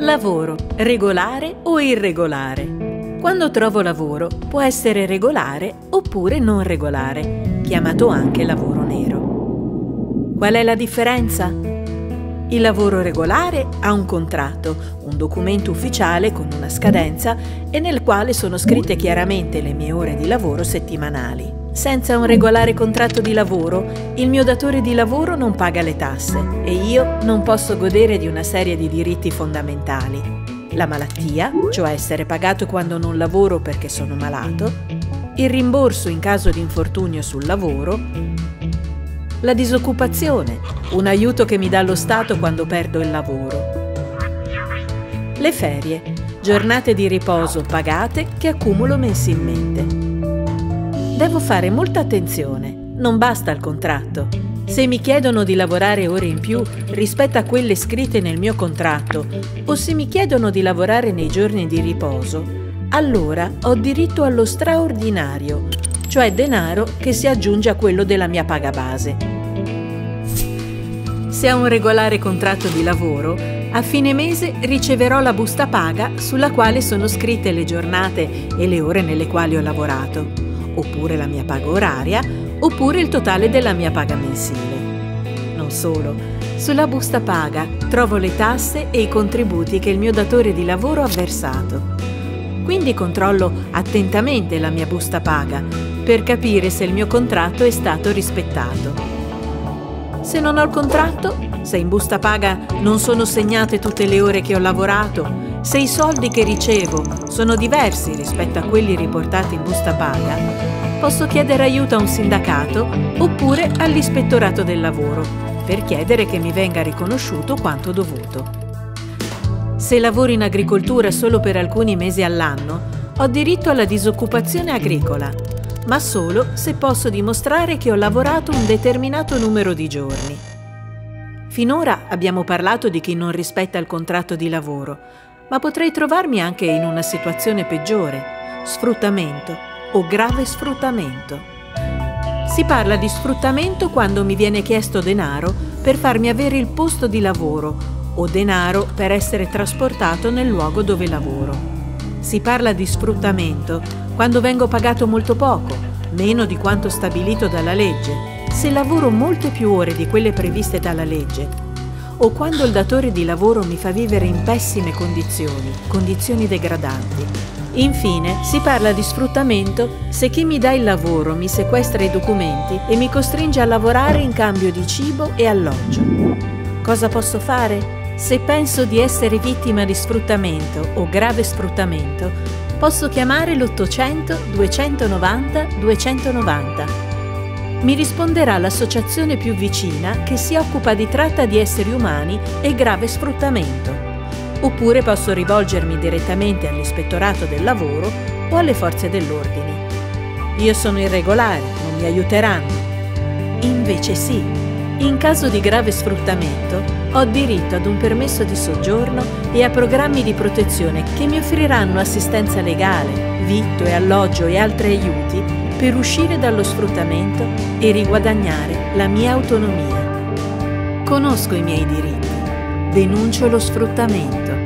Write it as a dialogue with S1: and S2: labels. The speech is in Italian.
S1: Lavoro, regolare o irregolare? Quando trovo lavoro può essere regolare oppure non regolare, chiamato anche lavoro nero. Qual è la differenza? Il lavoro regolare ha un contratto, un documento ufficiale con una scadenza e nel quale sono scritte chiaramente le mie ore di lavoro settimanali. Senza un regolare contratto di lavoro, il mio datore di lavoro non paga le tasse e io non posso godere di una serie di diritti fondamentali. La malattia, cioè essere pagato quando non lavoro perché sono malato, il rimborso in caso di infortunio sul lavoro, la disoccupazione, un aiuto che mi dà lo Stato quando perdo il lavoro, le ferie, giornate di riposo pagate che accumulo mensilmente. Devo fare molta attenzione, non basta il contratto. Se mi chiedono di lavorare ore in più rispetto a quelle scritte nel mio contratto o se mi chiedono di lavorare nei giorni di riposo, allora ho diritto allo straordinario, cioè denaro che si aggiunge a quello della mia paga base. Se ho un regolare contratto di lavoro, a fine mese riceverò la busta paga sulla quale sono scritte le giornate e le ore nelle quali ho lavorato, oppure la mia paga oraria, oppure il totale della mia paga mensile. Non solo, sulla busta paga trovo le tasse e i contributi che il mio datore di lavoro ha versato. Quindi controllo attentamente la mia busta paga per capire se il mio contratto è stato rispettato. Se non ho il contratto, se in busta paga non sono segnate tutte le ore che ho lavorato, se i soldi che ricevo sono diversi rispetto a quelli riportati in busta paga, posso chiedere aiuto a un sindacato oppure all'ispettorato del lavoro per chiedere che mi venga riconosciuto quanto dovuto. Se lavoro in agricoltura solo per alcuni mesi all'anno, ho diritto alla disoccupazione agricola, ma solo se posso dimostrare che ho lavorato un determinato numero di giorni. Finora abbiamo parlato di chi non rispetta il contratto di lavoro, ma potrei trovarmi anche in una situazione peggiore, sfruttamento o grave sfruttamento. Si parla di sfruttamento quando mi viene chiesto denaro per farmi avere il posto di lavoro o denaro per essere trasportato nel luogo dove lavoro. Si parla di sfruttamento quando vengo pagato molto poco, meno di quanto stabilito dalla legge, se lavoro molte più ore di quelle previste dalla legge, o quando il datore di lavoro mi fa vivere in pessime condizioni degradanti. Infine, si parla di sfruttamento se chi mi dà il lavoro mi sequestra i documenti e mi costringe a lavorare in cambio di cibo e alloggio. Cosa posso fare? Se penso di essere vittima di sfruttamento o grave sfruttamento, posso chiamare l'800 290 290. Mi risponderà l'associazione più vicina che si occupa di tratta di esseri umani e grave sfruttamento. Oppure posso rivolgermi direttamente all'ispettorato del lavoro o alle forze dell'ordine. Io sono irregolare, non mi aiuteranno. Invece sì, in caso di grave sfruttamento ho diritto ad un permesso di soggiorno e a programmi di protezione che mi offriranno assistenza legale, vitto e alloggio e altri aiuti per uscire dallo sfruttamento e riguadagnare la mia autonomia. Conosco i miei diritti, denuncio lo sfruttamento.